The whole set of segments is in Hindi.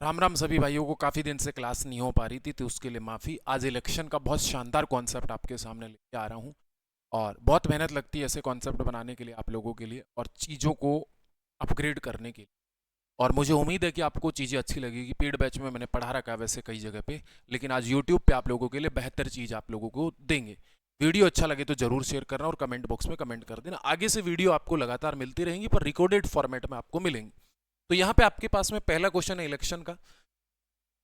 राम राम सभी भाइयों को। काफ़ी दिन से क्लास नहीं हो पा रही थी तो उसके लिए माफ़ी। आज इलेक्शन का बहुत शानदार कॉन्सेप्ट आपके सामने लेके आ रहा हूँ और बहुत मेहनत लगती है ऐसे कॉन्सेप्ट बनाने के लिए आप लोगों के लिए और चीज़ों को अपग्रेड करने के लिए। और मुझे उम्मीद है कि आपको चीज़ें अच्छी लगेगी। पेड बैच में मैंने पढ़ा रखा है वैसे कई जगह पे, लेकिन आज यूट्यूब पे आप लोगों के लिए बेहतर चीज़ आप लोगों को देंगे। वीडियो अच्छा लगे तो जरूर शेयर करना और कमेंट बॉक्स में कमेंट कर देना। आगे से वीडियो आपको लगातार मिलती रहेंगी पर रिकॉर्डेड फॉर्मेट में आपको मिलेंगी। तो यहाँ पे आपके पास में पहला क्वेश्चन है इलेक्शन का।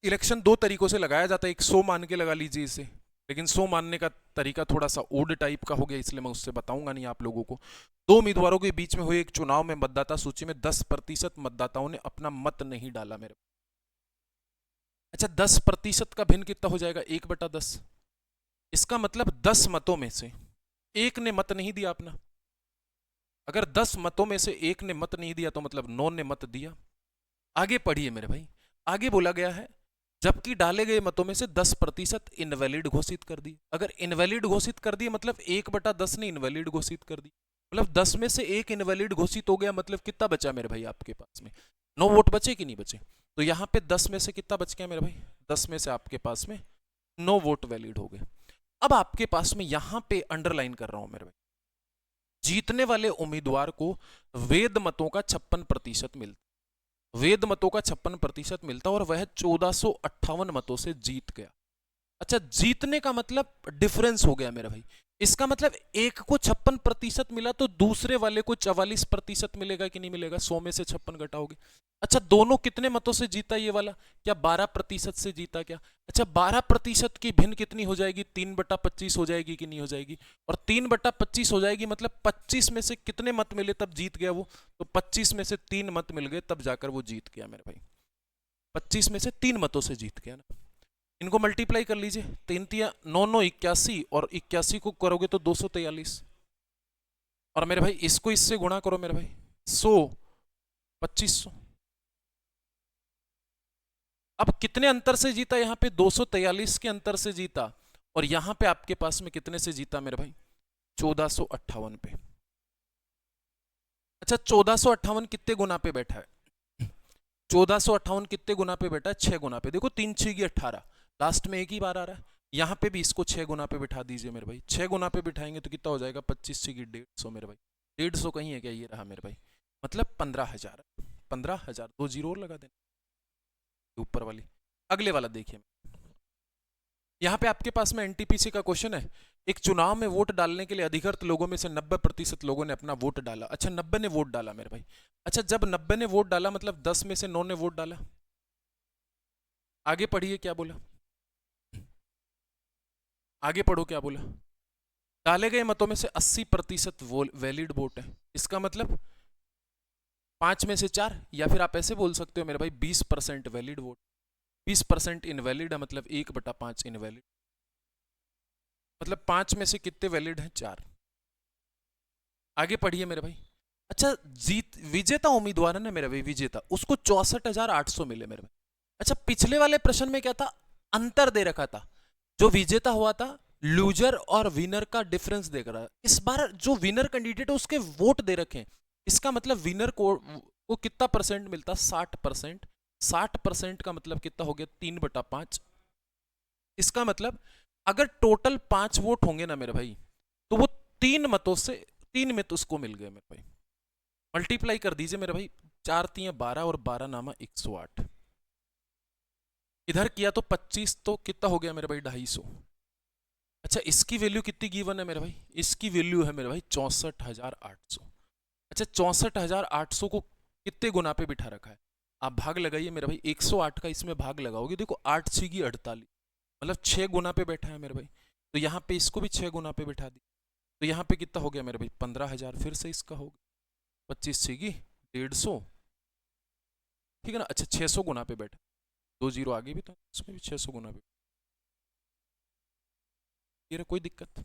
इलेक्शन दो तरीकों से लगाया जाता है, एक सो मान के लगा लीजिए इसे, लेकिन सो मानने का तरीका थोड़ा सा ओड टाइप का हो गया इसलिए मैं उससे बताऊंगा नहीं आप लोगों को। दो उम्मीदवारों के बीच में हुए एक चुनाव में मतदाता सूची में 10% मतदाताओं ने अपना मत नहीं डाला मेरे। अच्छा, 10% का भिन्न कितना हो जाएगा? 1/10। इसका मतलब 10 मतों में से एक ने मत नहीं दिया अपना। अगर 10 मतों में से एक ने मत नहीं दिया तो मतलब 9 ने मत दिया। आगे पढ़िए मेरे भाई। आगे बोला गया है जबकि डाले गए मतों में से 10% इनवैलिड घोषित कर दिए। अगर इनवैलिड घोषित कर दिए मतलब 1/10 ने इनवैलिड घोषित कर दी। मतलब 10 में से एक इनवैलिड घोषित हो गया, मतलब कितना बचा मेरे भाई आपके पास में? 9 वोट बचे कि नहीं बचे? तो यहाँ पे 10 में से कितना बच गया मेरे भाई? 10 में से आपके पास में 9 वोट वैलिड हो गए। अब आपके पास में यहाँ पे अंडरलाइन कर रहा हूं मेरे भाई, जीतने वाले उम्मीदवार को वेद मतों का 56% मिलता। वेद मतों का 56% मिलता और वह 1458 मतों से जीत गया। अच्छा, जीतने का मतलब डिफरेंस हो गया मेरा भाई। इसका मतलब एक को 56% मिला तो दूसरे वाले को 44% मिलेगा कि नहीं मिलेगा? 100 में से 56 घटाओगे। अच्छा, दोनों कितने मतों से जीता ये वाला? क्या 12% से जीता क्या? अच्छा, 12% की भिन्न कितनी हो जाएगी? 3/25 हो जाएगी कि नहीं हो जाएगी? और 3/25 हो जाएगी मतलब 25 में से कितने मत मिले तब जीत गया वो? तो 25 में से 3 मत मिल गए तब जाकर वो जीत गया मेरे भाई। 25 में से 3 मतों से जीत गया ना। इनको मल्टीप्लाई कर लीजिए, 3×3 = 9, 81 और 81 को करोगे तो 243। और मेरे भाई इसको इससे गुणा करो मेरे भाई, 100 2500। अब कितने अंतर से जीता यहाँ पे? 243 के अंतर से जीता। और यहाँ पे आपके पास में कितने से जीता मेरे भाई? 1458 पे। अच्छा, 1458 कितने गुना पे बैठा है? 1458 कितने गुना पे बैठा है? 6 गुना पे। देखो 3 6 की 18, लास्ट में एक ही बार आ रहा है। यहाँ पे भी इसको 6 गुना पे बिठा दीजिए मेरे भाई। 6 गुना पे बिठाएंगे तो कितना हो जाएगा? 25 6 की 150 मेरे भाई। 150 कहीं है क्या? ये रहा मेरे भाई, मतलब 15,000। 15,000, 2 जीरो और लगा देना ऊपर वाली। अगले वाला देखिए, यहाँ पे आपके पास में एनटीपीसी का क्वेश्चन है। एक चुनाव में वोट डालने के लिए अधिकृत लोगों में से 90% लोगों ने अपना वोट डाला। अच्छा, 90 ने वोट डाला मेरे भाई। अच्छा, जब 90 ने वोट डाला मतलब 10 में से 9 ने वोट डाला। आगे पढ़िए क्या बोला, आगे पढ़ो क्या बोला। डाले गए मतों में से 80% वैलिड वोट है। इसका मतलब 5 में से 4, या फिर आप ऐसे बोल सकते हो मेरे भाई 20% वैलिड वोट। 20% इनवैलिड है मतलब 1/5 इनवैलिड। मतलब 5 में से कितने वैलिड हैं? 4। आगे पढ़िए मेरे भाई। अच्छा, जीत विजेता उम्मीदवार है ना मेरा भाई, विजेता, उसको 64,800 मिले मेरे भाई। अच्छा, पिछले वाले प्रश्न में क्या था? अंतर दे रखा था। जो विजेता हुआ था लूजर और विनर का डिफरेंस देख रहा है। इस बार जो विनर कैंडिडेट है उसके वोट दे रखे हैं। इसका मतलब विनर को कितना परसेंट मिलता? 60%। 60% का मतलब कितना हो गया? 3/5। इसका मतलब अगर टोटल 5 वोट होंगे ना मेरे भाई तो वो 3 मतों से 3 में तो उसको मिल गए मेरे भाई। मल्टीप्लाई कर दीजिए मेरे भाई, 4×3 = 12 और 12 नामा 108। इधर किया तो 25, तो कितना हो गया मेरे भाई? 250। अच्छा, इसकी वैल्यू कितनी गिवन है मेरे भाई? इसकी वैल्यू है मेरे भाई 64,800। अच्छा, 64,800 को कितने गुना पे बिठा रखा है? आप भाग लगाइए मेरे भाई, 108 का इसमें भाग लगाओगे, देखो 8 6 की 48, मतलब 6 गुना पे बैठा है मेरे भाई। तो यहाँ पे इसको भी 6 गुना पे बिठा दी। तो यहाँ पे कितना हो गया मेरे भाई? 15,000। फिर से इसका होगा 25 6 की 150, ठीक है ना। अच्छा, 600 गुना पे बैठा, 2 जीरो आगे भी था, इसमें भी 600 गुना पे। ये रहा, कोई दिक्कत?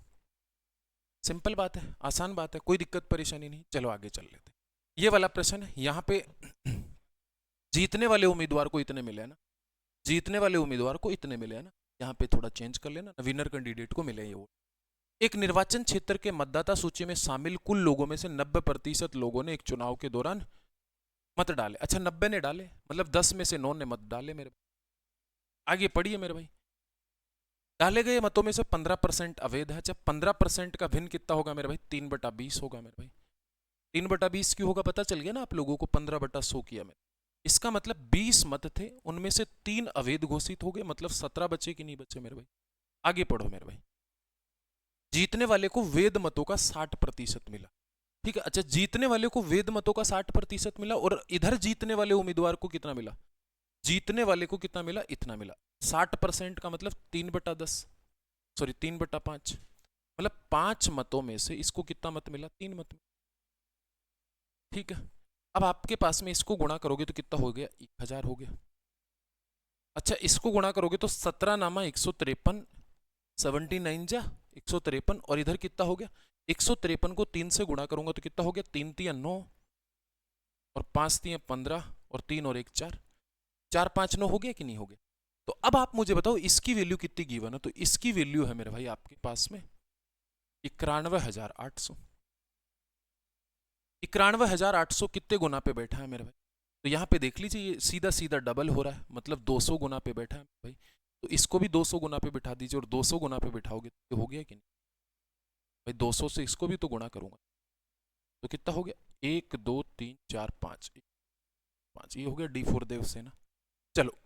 सिंपल बात है, आसान बात है, कोई दिक्कत परेशानी नहीं। चलो आगे चल लेते हैं। ये वाला प्रश्न है यहाँ पे। जीतने वाले उम्मीदवार को इतने मिले हैं ना, जीतने वाले उम्मीदवार को इतने मिले हैं ना। यहाँ पे थोड़ा चेंज कर लेना, विनर कैंडिडेट को मिले ये वोट। एक निर्वाचन क्षेत्र के मतदाता सूची में शामिल कुल लोगों में से 90% लोगों ने एक चुनाव के दौरान मत डाले। अच्छा 90 ने डाले, मतलब 10 में से 9 ने मत डाले मेरे भाई। आगे पढ़िए मेरे भाई। डाले गए मतों में से 15% अवैध है। जब 15% का भिन्न कितना होगा मेरे भाई? 3/20 होगा मेरे भाई। 3/20 क्यों होगा पता चल गया ना आप लोगों को? 15/100 किया मैंने। इसका मतलब 20 मत थे, उनमें से 3 अवैध घोषित हो गए, मतलब 17 बचे कि नहीं बचे मेरे भाई? आगे पढ़ो मेरे भाई। जीतने वाले को वेद मतों का 60% मिला। ठीक है, अच्छा जीतने वाले को वेद मतों का 60% मिला, और इधर जीतने वाले उम्मीदवार को कितना मिला? जीतने वाले को कितना मिला? इतना मिला। 60% का मतलब 3/10, सॉरी 3/5, मतलब 5 मतों में से इसको कितना मत मिला? 3 मत मिला। ठीक है, अब आपके पास में इसको गुणा करोगे तो कितना हो गया? 1000 हो गया। अच्छा इसको गुणा करोगे तो 17 नामा 153, 79 जा 153, और इधर कितना हो गया? 153 को 3 से गुणा करूंगा तो कितना हो गया? 3 3 9, और 5 3 15, और 3 और 1 4, 4 5 9 हो गया कि नहीं हो गया? तो अब आप मुझे बताओ इसकी वैल्यू कितनी गिवन है? तो इसकी वैल्यू है मेरे भाई आपके पास में 91,800। 91,800 कितने गुना पे बैठा है मेरे भाई? तो यहाँ पे देख लीजिए, ये सीधा सीधा डबल हो रहा है, मतलब 200 गुना पे बैठा है भाई। तो इसको भी 200 गुना पे बिठा दीजिए, और 200 गुना पे बिठाओगे तो हो गया कि नहीं भाई? 200 से इसको भी तो गुणा करूंगा तो कितना हो गया? 1 2 3 4 5, 5 ये हो गया D4 देवसेना। चलो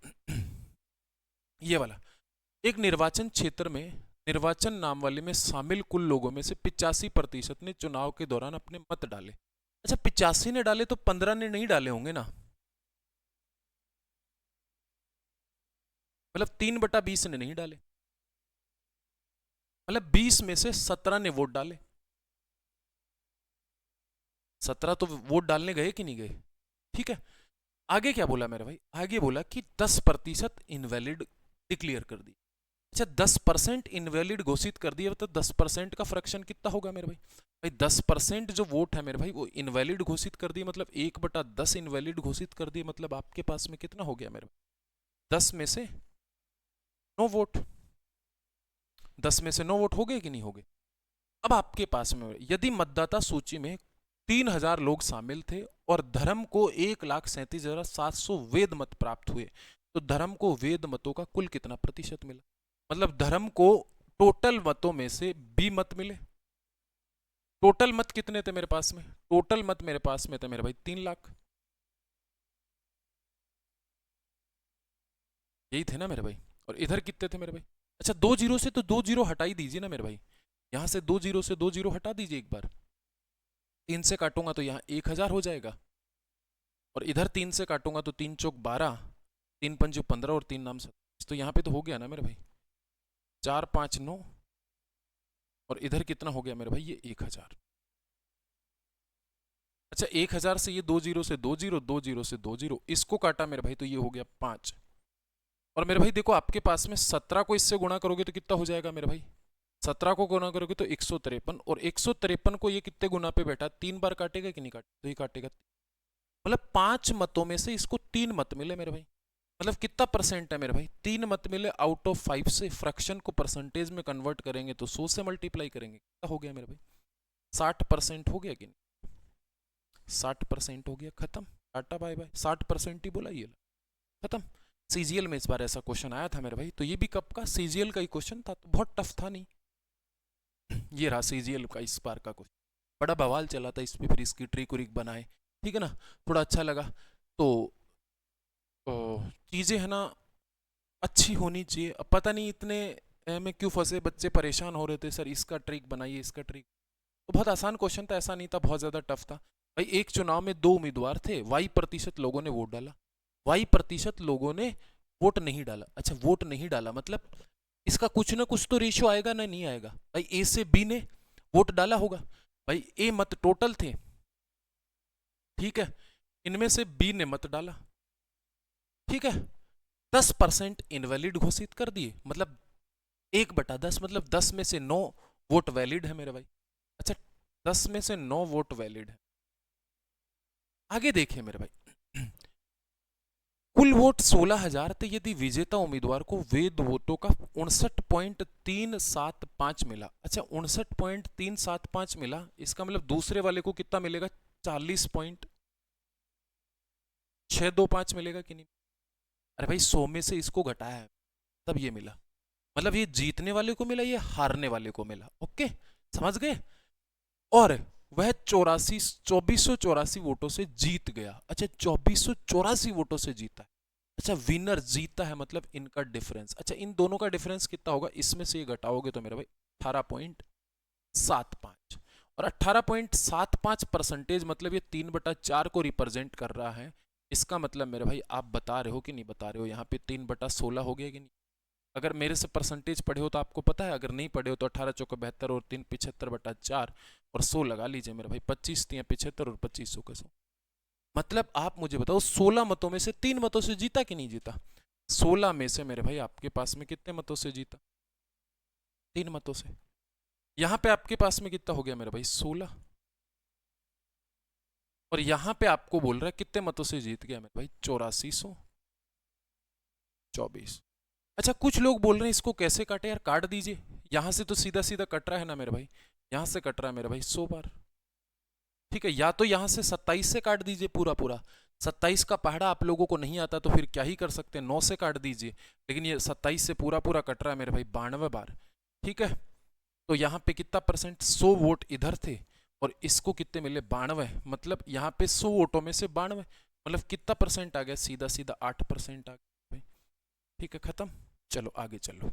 ये वाला, एक निर्वाचन क्षेत्र में निर्वाचन नामावली में शामिल कुल लोगों में से 85% ने चुनाव के दौरान अपने मत डाले। अच्छा 85 ने डाले तो 15 ने नहीं डाले होंगे ना? मतलब 3/20 ने नहीं डाले, मतलब 20 में से 17 ने वोट डाले। 17 तो वोट डालने गए कि नहीं गए? ठीक है, आगे क्या बोला मेरे भाई? आगे बोला कि 10% इनवैलिड डिक्लेयर कर दी। अच्छा 10% इनवैलिड घोषित कर दिया, तो 10% का फ्रैक्शन कितना होगा मेरे भाई? भाई 10% जो वोट है मेरे भाई वो इनवैलिड घोषित कर दिए, मतलब 1/10 इनवैलिड घोषित कर दिए, मतलब आपके पास में कितना हो गया मेरे भाई? 10 में से 9 वोट। 10 में से 9 वोट हो गए कि नहीं हो गए? अब आपके पास में यदि मतदाता सूची में 3,000 लोग शामिल थे और धर्म को 1,37,700 वेद मत प्राप्त हुए, तो धर्म को वेद मतों का कुल कितना प्रतिशत मिला? मतलब धर्म को टोटल मतों में से बी मत मिले। टोटल मत कितने थे मेरे पास में? टोटल मत मेरे पास में थे मेरे भाई 3 लाख, यही थे ना मेरे भाई। और इधर कितने थे मेरे भाई? अच्छा 2 जीरो से तो 2 जीरो हटा ही दीजिए ना मेरे भाई। यहां से 2 जीरो से 2 जीरो हटा दीजिए एक बार। 3 से काटूंगा तो यहाँ 1,000 हो जाएगा, और इधर 3 से काटूंगा तो 3 चौक 12, 3 पंजे 15, और 3 नाम 27, तो यहाँ पे तो हो गया ना मेरे भाई 4 5 9, और इधर कितना हो गया मेरे भाई? ये 1,000। अच्छा 1,000 से ये 2 जीरो से 2 जीरो, 2 जीरो से 2 जीरो, इसको काटा मेरे भाई तो ये हो गया 5। और मेरे भाई देखो आपके पास में 17 को इससे गुणा करोगे तो कितना हो जाएगा मेरे भाई? 17 को गुणा करोगे तो 153, और 153 को ये कितने गुना पे बैठा? 3 बार काटेगा कि नहीं काटेगा? तो ये काटेगा, मतलब 5 मतों में से इसको 3 मत मिले मेरे भाई। मतलब कितना परसेंट है मेरे भाई? 3 मत मिले आउट ऑफ 5 से। फ्रैक्शन को परसेंटेज में कन्वर्ट करेंगे तो 100 से मल्टीप्लाई करेंगे, कितना हो गया मेरे भाई? 60% हो गया कि नहीं? 60% हो गया, खत्म, टाटा बाय बाय। 60% ही बोला, ये खत्म। सीजीएल में इस बार ऐसा क्वेश्चन आया था मेरे भाई, तो ये भी कब का? सीजीएल का ही क्वेश्चन था, तो बहुत टफ था नहीं। ये रहा सीजीएल का इस बार का क्वेश्चन, बड़ा बवाल चला था इस पे, फिर इसकी ट्रिक उरिक बनाए, ठीक है ना, थोड़ा अच्छा लगा। तो चीज़ें है ना अच्छी होनी चाहिए। अब पता नहीं इतने में क्यों फंसे बच्चे, परेशान हो रहे थे सर इसका ट्रिक बनाइए, इसका ट्रिक। तो बहुत आसान क्वेश्चन था, ऐसा नहीं था बहुत ज़्यादा टफ था भाई। एक चुनाव में 2 उम्मीदवार थे, y% लोगों ने वोट डाला, y% लोगों ने वोट नहीं डाला। अच्छा वोट नहीं डाला मतलब इसका कुछ ना कुछ तो रेशियो आएगा ना, नहीं आएगा भाई? ए से बी ने वोट डाला होगा भाई, ए मत टोटल थे, ठीक है, इनमें से बी ने मत डाला, ठीक है, 10% इनवैलिड घोषित कर दिए, मतलब 1/10, मतलब 10 में से 9 वोट वैलिड है मेरे भाई। अच्छा 10 में से 9 वोट वैलिड है। आगे देखिए मेरे भाई, कुल वोट 16,000 थे, यदि विजेता उम्मीदवार को वेद वोटों का 59.375 मिला। अच्छा 59.375 मिला, इसका मतलब दूसरे वाले को कितना मिलेगा? 40 625 मिलेगा कि नहीं? अरे भाई 100 में से इसको घटाया है तब ये मिला, मतलब ये जीतने वाले को मिला, ये हारने वाले को मिला। ओके, समझ गए? और वह 2484 वोटों से जीत गया। अच्छा, 2484 वोटों से जीता है। अच्छा, विनर जीता है मतलब इनका डिफरेंस। अच्छा, इन दोनों का डिफरेंस कितना होगा? इसमें से ये घटाओगे तो मेरा भाई 18.75, और 18.75% मतलब ये 3/4 को रिप्रेजेंट कर रहा है। इसका मतलब मेरे भाई आप बता रहे हो कि नहीं बता रहे हो? यहाँ पे 3/16 हो गया कि नहीं? अगर मेरे से परसेंटेज पढ़े हो तो आपको पता है, अगर नहीं पढ़े हो तो 18 चौके 72 और 3 75/4 और 100 लगा लीजिए मेरे भाई, 25 3 75 और 25 100 का 100। मतलब आप मुझे बताओ 16 मतों में से 3 मतों से जीता कि नहीं जीता? 16 में से मेरे भाई आपके पास में कितने मतों से जीता? 3 मतों से। यहां पे आपके पास में कितना हो गया मेरे भाई? 16। और यहां पे आपको बोल रहा है कितने मतों से जीत गया मेरे भाई? 8424। अच्छा, कुछ लोग बोल रहे हैं इसको कैसे काटे यार? काट दीजिए, यहां से तो सीधा सीधा कट रहा है ना मेरे भाई, यहां से कट रहा है मेरे भाई 100 बार। ठीक है, या तो यहां से 27 से काट दीजिए पूरा पूरा, 27 का पहाड़ा आप लोगों को नहीं आता तो फिर क्या ही कर सकते हैं, 9 से काट दीजिए, लेकिन ये 27 से पूरा पूरा कट रहा है मेरे भाई 92 बार। ठीक है, तो यहाँ पे कितना परसेंट? 100 वोट इधर थे और इसको कितने मिले? 92। मतलब यहाँ पे 100 वोटों में से 92, मतलब कितना परसेंट आ गया? सीधा सीधा 8% आ गया भाई। ठीक है, खत्म। चलो आगे चलो।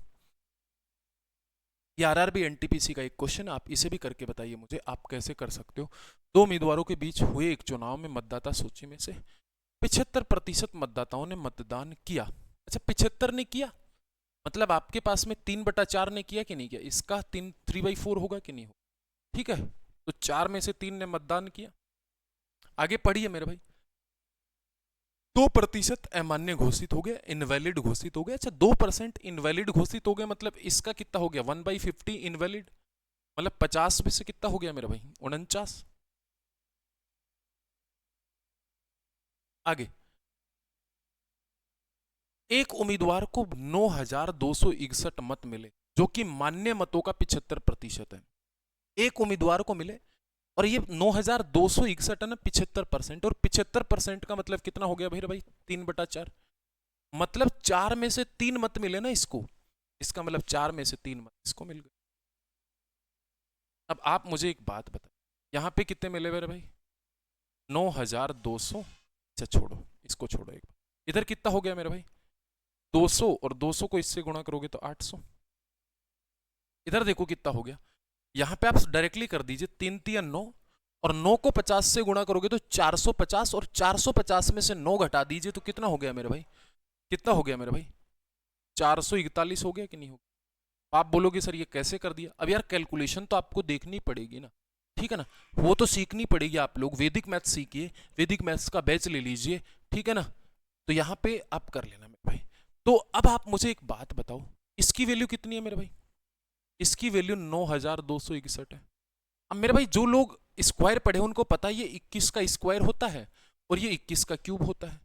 ये आरआरबी एनटीपीसी का एक क्वेश्चन, आप इसे भी करके बताइए मुझे आप कैसे कर सकते हो। दो उम्मीदवारों के बीच हुए एक चुनाव में मतदाता सूची में से 75% मतदाताओं ने मतदान किया। अच्छा, 75 ने किया, मतलब आपके पास में 3/4 ने किया कि नहीं किया? इसका 3/4 होगा कि नहीं होगा? ठीक है, तो 4 में से 3 ने मतदान किया। आगे पढ़िए मेरे भाई। 2% अमान्य घोषित हो गया, इनवैलिड घोषित हो गया। अच्छा, 2% इनवैलिड घोषित हो गया, मतलब इसका कितना हो गया? 1/50 इनवैलिड, मतलब 50 में से कितना हो गया मेरे भाई? 49। आगे, एक उम्मीदवार को 9,261 मत मिले, जो कि मान्य मतों का 75% है। एक उम्मीदवार को मिले और ये 9,261 है ना, 75%, और 75% का मतलब कितना हो गया भाई? 3/4, मतलब 4 में से 3 मत मिले ना इसको, इसका मतलब 4 में से 3 मत इसको मिल गए। अब आप मुझे एक बात बताएं, यहां पे कितने मिले मेरे भाई? 9,200। अच्छा छोड़ो, इसको छोड़ो, एक इधर कितना हो गया मेरे भाई? 200, और 200 को इससे गुणा करोगे तो 800। इधर देखो कितना हो गया, यहां पे आप डायरेक्टली कर दीजिए, 3 3 9, और 9 को 50 से गुणा करोगे तो 450, और 450 में से 9 घटा दीजिए तो कितना हो गया मेरे भाई? कितना हो गया मेरे भाई? 441 हो गया कि नहीं हो गया? आप बोलोगे सर ये कैसे कर दिया? अब यार कैलकुलेशन तो आपको देखनी पड़ेगी ना, ठीक है ना, वो तो सीखनी पड़ेगी। आप लोग वैदिक मैथ्स सीखिए, वैदिक मैथ्स का बैच ले लीजिए, ठीक है ना, तो यहाँ पे आप कर लेना मेरे भाई। तो अब आप मुझे एक बात बताओ, इसकी वैल्यू कितनी है मेरे भाई? इसकी वैल्यू 9,261 है। अब मेरे भाई जो लोग स्क्वायर पढ़े उनको पता है ये 21 का स्क्वायर होता है और ये 21 का क्यूब होता है।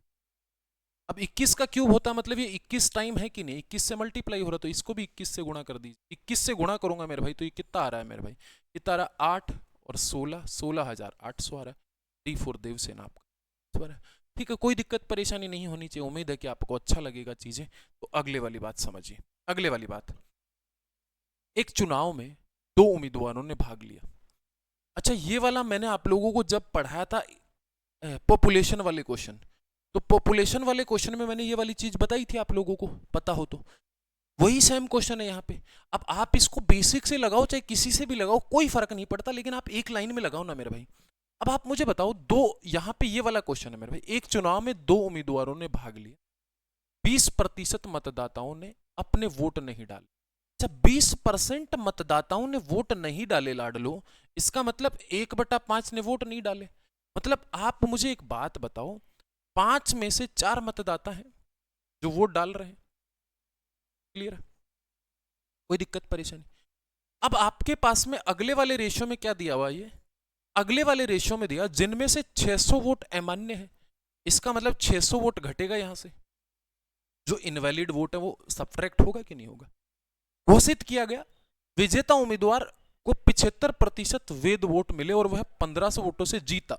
अब 21 का क्यूब होता है मतलब ये 21 टाइम है कि नहीं? 21 से मल्टीप्लाई हो रहा, तो इसको भी 21 से गुणा कर दीजिए। 21 से गुणा करूंगा मेरे भाई तो ये कितना आ रहा है मेरे भाई? कितना आ रहा है? 8 और 16, 16,800 आ रहा है। 3 4 देवसेना आपका। ठीक है, कोई दिक्कत परेशानी नहीं होनी चाहिए। उम्मीद है कि आपको अच्छा लगेगा चीजें। तो अगले वाली बात समझिए। अगले वाली बात, एक चुनाव में 2 उम्मीदवारों ने भाग लिया। अच्छा, ये वाला मैंने आप लोगों को जब पढ़ाया था पॉपुलेशन वाले क्वेश्चन, तो पॉपुलेशन वाले क्वेश्चन में मैंने ये वाली चीज बताई थी, आप लोगों को पता हो तो। वही सेम क्वेश्चन है यहाँ पे। अब आप इसको बेसिक से लगाओ चाहे किसी से भी लगाओ, कोई फर्क नहीं पड़ता, लेकिन आप एक लाइन में लगाओ ना मेरे भाई। अब आप मुझे बताओ, दो, यहाँ पे ये वाला क्वेश्चन है मेरे भाई, एक चुनाव में 2 उम्मीदवारों ने भाग लिया, 20% मतदाताओं ने अपने वोट नहीं डाले। अच्छा, 20% मतदाताओं ने वोट नहीं डाले लाडलो, इसका मतलब 1/5 ने वोट नहीं डाले। मतलब आप मुझे एक बात बताओ, 5 में से 4 मतदाता हैं जो वोट डाल रहे हैं। क्लियर है? कोई दिक्कत परेशानी? अब आपके पास में अगले वाले रेशियो में क्या दिया हुआ? ये अगले वाले रेशियो में दिया जिनमें से 600 वोट अमान्य है। इसका मतलब 600 वोट घटेगा यहां से, जो इनवैलिड वोट है वो सब्ट्रैक्ट होगा कि नहीं होगा? घोषित किया गया विजेता उम्मीदवार को 75% वैध वोट मिले और वह 1500 वोटों से जीता।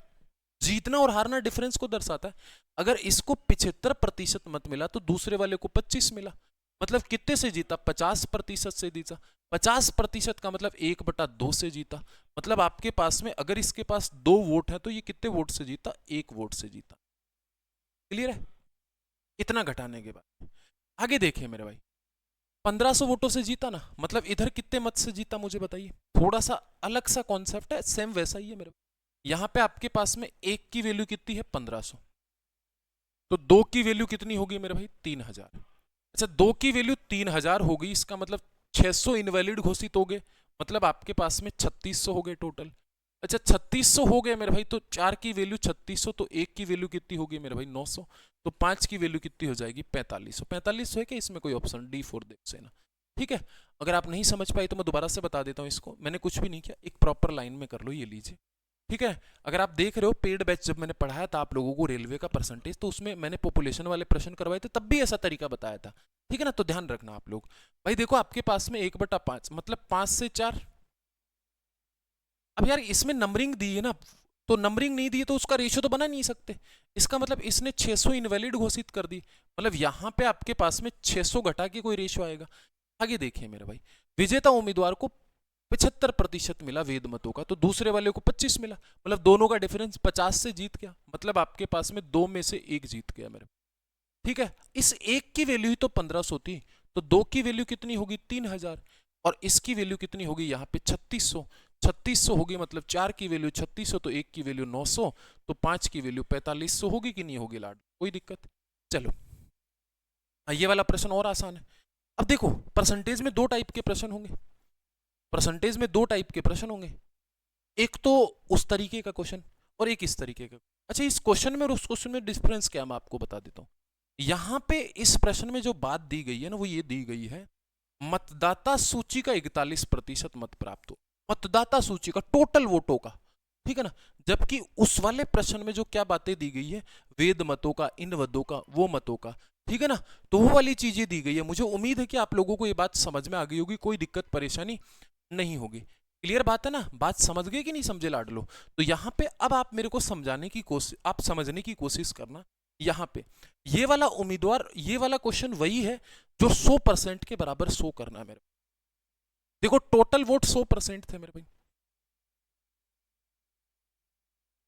जीतना और हारना डिफरेंस को दर्शाता है। अगर इसको 75% मत मिला तो दूसरे वाले को 25 मिला, मतलब कितने से जीता, 50% से जीता। 50% का मतलब 1/2 से जीता। मतलब आपके पास में अगर इसके पास 2 वोट है तो ये कितने वोट से जीता, 1 वोट से जीता। क्लियर है? इतना घटाने के बाद आगे देखिए मेरे भाई, 1500 वोटों से जीता ना, मतलब इधर कितने मत से जीता मुझे बताइए। थोड़ा सा अलग सा कॉन्सेप्ट है, सेम वैसा ही है मेरे भाई। यहां पे आपके पास में एक की वैल्यू कितनी है, 1500, तो दो की वैल्यू कितनी होगी मेरे भाई, 3000। अच्छा, दो की वैल्यू 3000 हो गई, इसका मतलब 600 इनवैलिड घोषित हो गए, मतलब आपके पास में 3600 हो गए टोटल। अच्छा 3600 हो गए मेरे भाई, तो चार की वैल्यू 3600, तो एक की वैल्यू कितनी होगी मेरे भाई, 900, तो पांच की वैल्यू कितनी हो जाएगी, 4500। 4500 है क्या इसमें कोई ऑप्शन, D4 देख से ना। ठीक है, अगर आप नहीं समझ पाए तो मैं दोबारा से बता देता हूँ इसको, मैंने कुछ भी नहीं किया, एक प्रॉपर लाइन में कर लो, ये लीजिए। ठीक है, अगर आप देख रहे हो पेड बैच जब मैंने पढ़ाया था आप लोगों को रेलवे का परसेंटेज, तो उसमें मैंने पॉपुलेशन वाले प्रश्न करवाए थे, तब भी ऐसा तरीका बताया था। ठीक है ना, तो ध्यान रखना आप लोग। भाई देखो आपके पास में 1/5 मतलब 5 से 4। अब यार इसमें नंबरिंग दी है ना, तो नंबरिंग नहीं दी है तो उसका रेशियो तो बना नहीं सकते। इसका मतलब इसने 600 इनवैलिड घोषित कर दी, मतलब यहां पे आपके पास में 600 घटा के कोई रेशियो आएगा। आगे देखिए मेरे भाई, विजेता उम्मीदवार को 75% मिला वेद मतों का, तो दूसरे वाले को 25 मिला, मतलब दोनों का डिफरेंस 50 से जीत गया, मतलब आपके पास में दो में से एक जीत गया मेरे। ठीक है, इस एक की वैल्यू ही तो 1500 थी, तो दो की वैल्यू कितनी होगी, 3000, और इसकी वैल्यू कितनी होगी यहाँ पे 3600। 3600 होगी, मतलब चार की वैल्यू 3600, तो एक की वैल्यू 900, तो पांच की वैल्यू 4500 होगी कि नहीं होगी लाड, कोई दिक्कत। चलो ये वाला प्रश्न और आसान है। अब देखो परसेंटेज में दो टाइप के प्रश्न होंगे, परसेंटेज में दो टाइप के प्रश्न होंगे, एक तो उस तरीके का क्वेश्चन और एक इस तरीके का। अच्छा, इस क्वेश्चन में और उस क्वेश्चन में डिफरेंस क्या मैं आपको बता देता हूं। यहां पे इस प्रश्न में जो बात दी गई है ना, वो ये दी गई है, मतदाता सूची का 41% मत प्राप्त हो, मतदाता सूची का टोटल वोटों का। ठीक है ना, जबकि उस वाले प्रश्न में जो क्या बातें दी गई है, वेद मतों का, इन वदों का, वो मतों का। ठीक है ना, तो वो वाली चीजें दी गई है। मुझे उम्मीद है कि आप लोगों को ये बात समझ में आ गई होगी, कोई दिक्कत परेशानी नहीं होगी। क्लियर बात है ना, बात समझ गए कि नहीं समझे लाडलो। तो यहां पे अब आप मेरे को समझाने की कोशिश, आप समझने की कोशिश करना। यहां पे ये वाला उम्मीदवार, ये वाला क्वेश्चन वही है जो 100% के बराबर शो करना है मेरे। देखो टोटल वोट 100% थे मेरे भाई।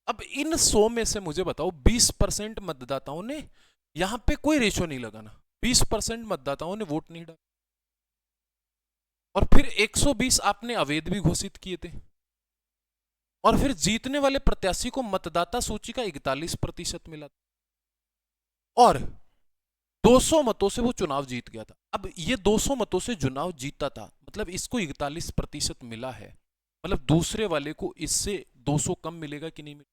अब इन 100 में से मुझे बताओ 20% मतदाताओं ने, यहां पे कोई रेशो नहीं लगाना, 20% मतदाताओं ने वोट नहीं डाला, और फिर 120 आपने अवैध भी घोषित किए थे, और फिर जीतने वाले प्रत्याशी को मतदाता सूची का 41% मिला, और 200 मतों से वो चुनाव जीत गया था। अब ये 200 मतों से चुनाव जीता था, मतलब इसको 41% मिला है, मतलब दूसरे वाले को इससे 200 कम मिलेगा कि नहीं मिलेगा।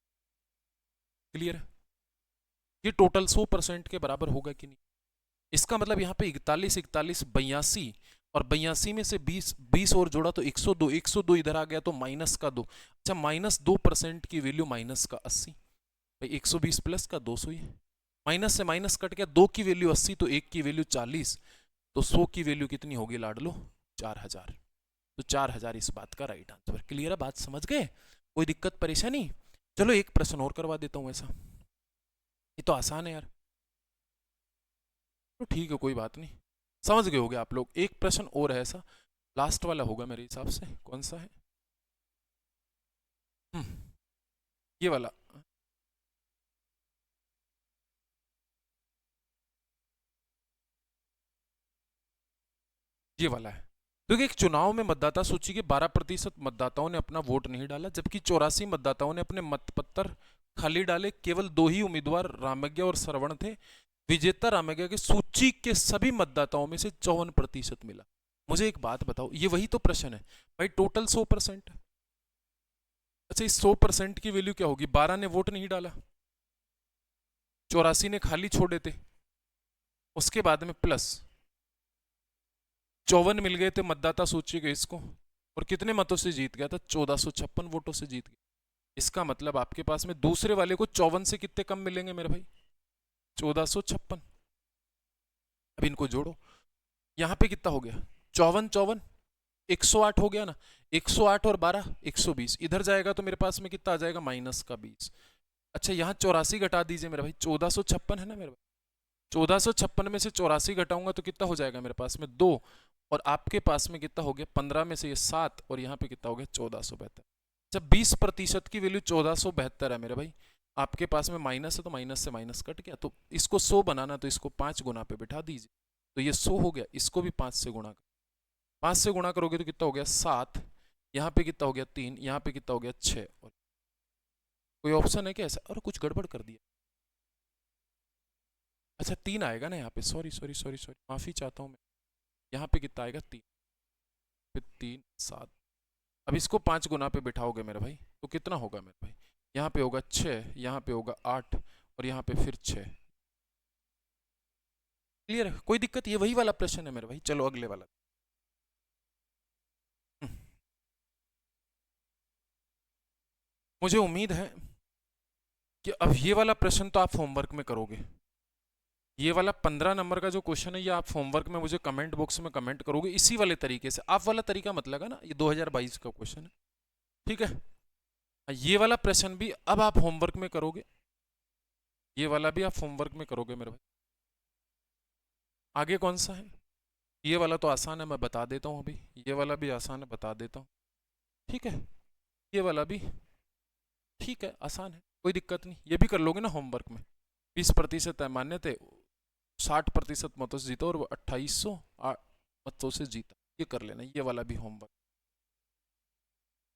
क्लियर है, ये टोटल 100% के बराबर होगा कि नहीं। इसका मतलब यहाँ पे 41 41 82, और 82 में से 20 20 और जोड़ा तो 102, 102 इधर आ गया तो माइनस का 2। अच्छा, -2% की वैल्यू माइनस का 80, भाई 120 प्लस का 200 ही, माइनस से माइनस कट गया, दो की वैल्यू 80 तो एक की वैल्यू 40, तो 100 की वैल्यू कितनी होगी लाडलो, 4000। तो 4000 इस बात का राइट आंसर। क्लियर है, बात समझ गए, कोई दिक्कत परेशानी। चलो एक प्रश्न और करवा देता हूं ऐसा, ये तो आसान है यार, तो ठीक है कोई बात नहीं, समझ गए होगे आप लोग। एक प्रश्न और है ऐसा, लास्ट वाला होगा मेरे हिसाब से, कौन सा है, ये वाला। ये वाला है, क्योंकि एक चुनाव में मतदाता सूची के 12% मतदाताओं ने अपना वोट नहीं डाला, जबकि 84 मतदाताओं ने अपने मतपत्र खाली डाले। केवल दो ही उम्मीदवार रामज्ञा और श्रवण थे। विजेता रामज्ञा की सूची के सभी मतदाताओं में से 54% मिला। मुझे एक बात बताओ, ये वही तो प्रश्न है भाई, टोटल 100%। अच्छा, इस 100% की वैल्यू क्या होगी, 12 ने वोट नहीं डाला, 84 ने खाली छोड़े थे, उसके बाद में प्लस 54 मिल गए थे मतदाता सूची के इसको, और कितने मतों से जीत गया था, 1456 वोटों से जीत गया। इसका मतलब आपके पास में दूसरे वाले को 54 से कितने कम मिलेंगे मेरे भाई, 1456। अब इनको जोड़ो, यहां पे कितना हो गया, 54 54 108 हो गया ना, 108 और 12 120, इधर जाएगा तो मेरे पास में कितना आ जाएगा, -20। अच्छा यहाँ 84 घटा दीजिए मेरे भाई, 1456 है ना मेरे भाई, 1456 में से 84 घटाऊंगा तो कितना हो जाएगा मेरे पास में 2, और आपके पास में कितना हो गया 15 में से ये 7, और यहाँ पे कितना हो गया 1472। जब 20% की वैल्यू 1472 है मेरे भाई, आपके पास में माइनस है तो माइनस से माइनस कट गया, तो इसको 100 बनाना तो इसको 5 गुना पे बिठा दीजिए, तो ये 100 हो गया, इसको भी 5 से गुणा कर, 5 से गुणा करोगे तो कितना हो गया 7, यहाँ पे कितना हो गया 3, यहाँ पे कितना हो गया 6, और कोई ऑप्शन है क्या ऐसा, और कुछ गड़बड़ कर दिया, अच्छा 3 आएगा ना यहाँ पे, सॉरी सॉरी सॉरी सॉरी, माफी चाहता हूँ मैं, यहाँ पे कितना आएगा 3, फिर 3 7, अब इसको 5 गुना पे बिठाओगे मेरे भाई तो कितना होगा मेरे भाई, यहाँ पे होगा 6, यहाँ पे होगा 8, और यहाँ पे फिर 6। क्लियर है, कोई दिक्कत, ये वही वाला प्रश्न है मेरे भाई, चलो अगले वाला। मुझे उम्मीद है कि अब ये वाला प्रश्न तो आप होमवर्क में करोगे, ये वाला 15 नंबर का जो क्वेश्चन है ये आप होमवर्क में मुझे कमेंट बॉक्स में कमेंट करोगे इसी वाले तरीके से, आप वाला तरीका मत लगा ना, ये 2022 का क्वेश्चन है, ठीक है। ये वाला प्रश्न भी अब आप होमवर्क में करोगे, ये वाला भी आप होमवर्क में करोगे मेरे भाई। आगे कौन सा है, ये वाला तो आसान है, मैं बता देता हूँ अभी, ये वाला भी आसान है, बता देता हूँ, ठीक है। ये वाला भी ठीक है, आसान है, कोई दिक्कत नहीं, ये भी कर लोगे ना होमवर्क में। 20% मान्य थे, 60% मतों से जीता और वो 2800 मतों से जीता, ये कर लेना, ये वाला भी होमवर्क।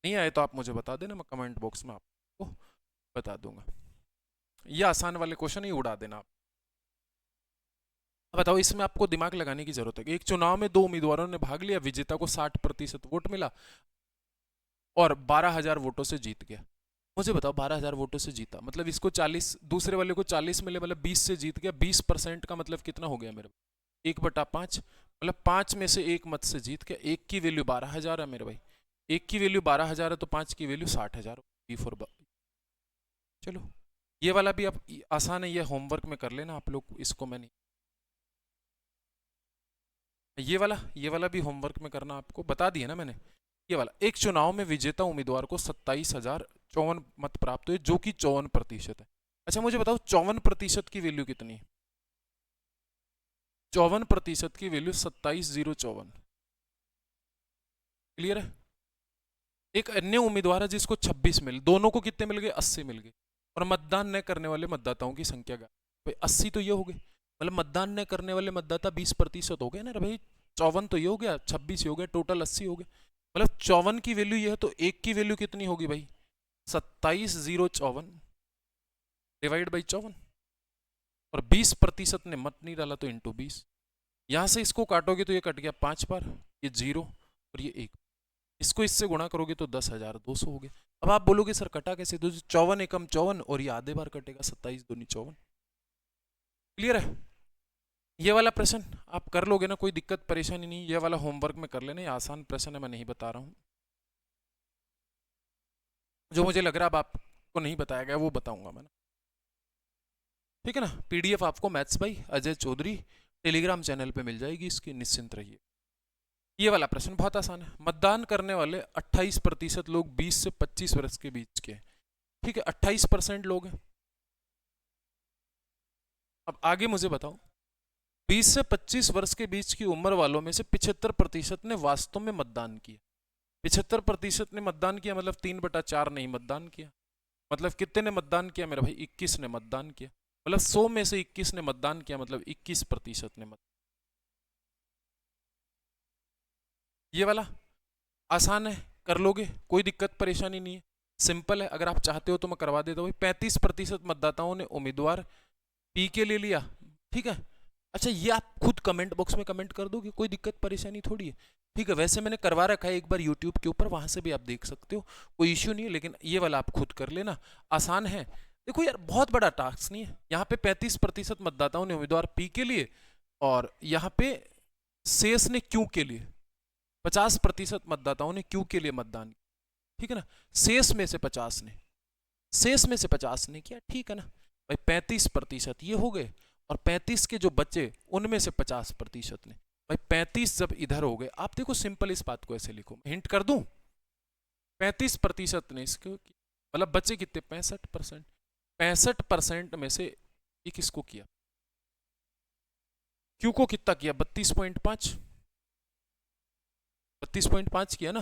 नहीं आए तो आप मुझे बता देना, मैं कमेंट बॉक्स में आपको बता दूंगा। ये आसान वाले क्वेश्चन ही उड़ा देना आप। बताओ इसमें आपको दिमाग लगाने की जरूरत है कि एक चुनाव में 2 उम्मीदवारों ने भाग लिया, विजेता को 60% वोट मिला और 12,000 वोटों से जीत गया। मुझे बताओ 12,000 वोटों से जीता मतलब इसको 40, दूसरे वाले को 40 मिले, मतलब 20 से जीत गया, 20% का मतलब कितना हो गया मेरे भाई 1/5, मतलब 5 में से 1 मत से जीत गया। एक की वैल्यू 12,000 है मेरे भाई, एक की वैल्यू 12,000 है तो 5 की वैल्यू 60,000। चलो ये वाला भी आप आसान है, ये होमवर्क में कर लेना आप लोग, इसको मैं नहीं, ये वाला भी होमवर्क में करना, आपको बता दिया ना मैंने। ये वाला, एक चुनाव में विजेता उम्मीदवार को 27,054 मत प्राप्त हुए जो कि 54% है। अच्छा मुझे बताओ 54% की वैल्यू कितनी है, 54% की वैल्यू 27,054, क्लियर है। एक अन्य उम्मीदवार है जिसको 26 मिले, दोनों को कितने मिल गए 80 मिल गए, और मतदान न करने वाले मतदाताओं की संख्या का भाई 80 तो ये हो गए, मतलब मतदान न करने वाले मतदाता 20% हो गए ना भाई, 54 तो ये हो गया, 26 ये हो गया, टोटल 80 हो गए, मतलब 54 की वैल्यू ये है, तो एक की वैल्यू कितनी होगी भाई 27,054 डिवाइड बाई 54, और 20% ने मत नहीं डाला तो इंटू 20, यहां से इसको काटोगे तो ये कट गया 5 बार, ये 0 और ये 1, इसको इससे गुणा करोगे तो 10,200 हो गया। अब आप बोलोगे सर कटा कैसे, तो 54 एकम 54 और ये आधे बार कटेगा, 27 दूनी 54, क्लियर है। ये वाला प्रश्न आप कर लोगे ना, कोई दिक्कत परेशानी नहीं, ये वाला होमवर्क में कर लेना, ये आसान प्रश्न है, मैं नहीं बता रहा हूँ, जो मुझे लग रहा है अब आपको नहीं बताया गया वो बताऊंगा मैं, ठीक है ना। पीडीएफ आपको maths by Ajay Chaudhary Telegram channel पे मिल जाएगी, इसकी निश्चिंत रहिए। ये वाला प्रश्न बहुत आसान है, मतदान करने वाले 28% लोग 20 से 25 वर्ष के बीच के, ठीक है 28% लोग हैं। अब आगे मुझे बताओ 20 से 25 वर्ष के बीच की उम्र वालों में से 75% ने वास्तव में मतदान किया, 75% ने मतदान किया मतलब 3/4 नहीं मतदान किया, मतलब कितने ने मतदान किया मेरा भाई 21 ने मतदान किया, मतलब 100 में से 21 ने मतदान किया मतलब 21% ने मतदान। ये वाला आसान है, कर लोगे, कोई दिक्कत परेशानी नहीं है, सिंपल है, अगर आप चाहते हो तो मैं करवा देता हूँ। 35% मतदाताओं ने उम्मीदवार पी के ले लिया, ठीक है। अच्छा ये आप खुद कमेंट बॉक्स में कमेंट कर दोगे, कोई दिक्कत परेशानी थोड़ी है, ठीक है। वैसे मैंने करवा रखा है एक बार यूट्यूब के ऊपर, वहां से भी आप देख सकते हो, कोई इश्यू नहीं है, लेकिन ये वाला आप खुद कर लेना, आसान है। देखो यार बहुत बड़ा टास्क नहीं है, यहाँ पे 35% मतदाताओं ने उम्मीदवार पी के लिए, और यहाँ पे शेष ने क्यों के लिए, 50% मतदाताओं ने क्यों के लिए मतदान किया, ठीक है ना। शेष में से 50 ने, शेष में से 50 ने किया, ठीक है ना भाई, 35% ये हो गए, और 35 के जो बच्चे उनमें से 50% ने, भाई 35 जब इधर हो गए, आप देखो सिंपल इस बात को ऐसे लिखो, हिंट कर दूं, 35% ने इसको मतलब बच्चे कितने 65%, 65% में से ये किसको किया? क्यू को कितना किया? 32.5, 32.5 किया ना।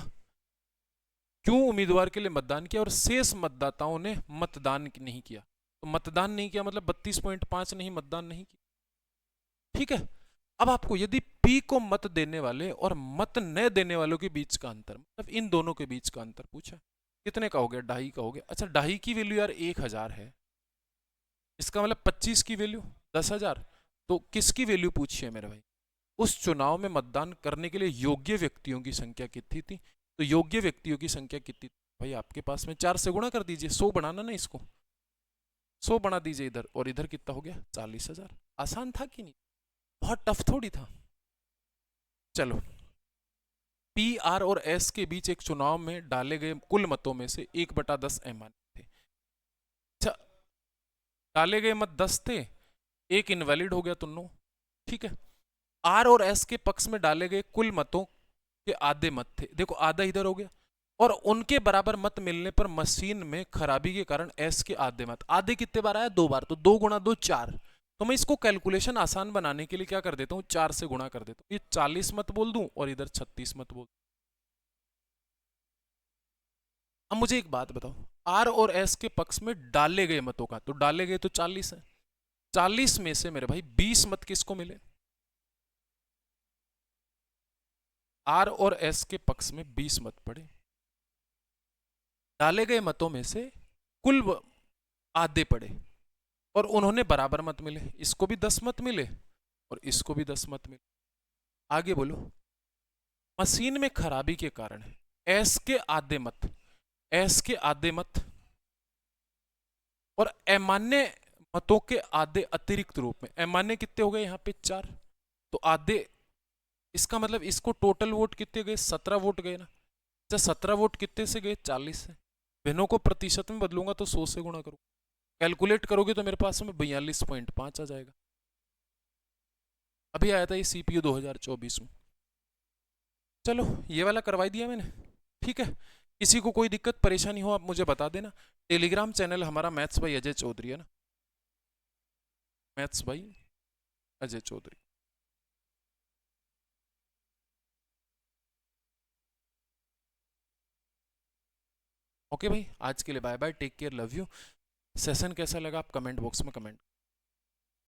क्यों उम्मीदवार के लिए मतदान किया और शेष मतदाताओं ने मतदान नहीं किया? तो मतदान नहीं किया मतलब 32.5 नहीं मतदान नहीं किया। ठीक है। अब आपको यदि पी को मत देने वाले और मत न देने वालों के बीच का अंतर, मतलब इन दोनों के बीच का अंतर पूछा, कितने का हो गया? 2.5 का हो गया। अच्छा 2.5 की वैल्यू यार 1000 है, इसका मतलब 25 की वैल्यू 10,000। तो किसकी वैल्यू पूछी है मेरे भाई? उस चुनाव में मतदान करने के लिए योग्य व्यक्तियों की संख्या कितनी थी? तो योग्य व्यक्तियों की संख्या कितनी थी भाई? आपके पास में 4 से गुणा कर दीजिए, 100 बनाना ना, इसको 100 बना दीजिए इधर, और इधर कितना हो गया? 40,000। आसान था कि नहीं? बहुत टफ थोड़ी था। चलो, पी आर और एस के बीच एक चुनाव में डाले गए कुल मतों में से 1/10 अमान्य थे। अच्छा, डाले गए मत 10 थे, एक इनवैलिड हो गया तो नो। ठीक है। आर और एस के पक्ष में डाले गए कुल मतों के आधे मत थे, देखो आधा इधर हो गया, और उनके बराबर मत मिलने पर मशीन में खराबी के कारण एस के आधे मत, आधे कितने बार आया? 2 बार, तो 2 गुणा 2 4। तो मैं इसको कैलकुलेशन आसान बनाने के लिए क्या कर देता हूं? 4 से गुणा कर देता हूं। ये 40 मत बोल दूं और इधर 36 मत बोल। अब मुझे एक बात बताओ, आर और एस के पक्ष में डाले गए मतों का, तो डाले गए तो 40 है, 40 में से मेरे भाई 20 मत किसको मिले? आर और एस के पक्ष में 20 मत पड़े। डाले गए मतों में से कुल आधे पड़े और उन्होंने बराबर मत मिले, इसको भी 10 मत मिले और इसको भी 10 मत मिले। आगे बोलो। मशीन में खराबी के कारण एस के आधे मत, एस के आधे मत और अमान्य मतों के आधे अतिरिक्त रूप में, अमान्य कितने हो गए यहाँ पे? 4, तो आधे, इसका मतलब इसको टोटल वोट कितने गए? 17 वोट गए ना। अच्छा 17 वोट कितने से गए? 40 से। बहनों को प्रतिशत में बदलूंगा तो 100 से गुणा करूँ, कैलकुलेट करोगे तो मेरे पास में 42.5 आ जाएगा। अभी आया था ये सीपीयू 2024 में। चलो ये वाला करवा दिया मैंने। ठीक है। किसी को कोई दिक्कत परेशानी हो आप मुझे बता देना। टेलीग्राम चैनल हमारा मैथ्स बाई अजय चौधरी है ना, maths by Ajay Chaudhary. Okay भाई, आज के लिए bye bye, take care, love you. Session कैसा लगा आप कमेंट बॉक्स में कमेंट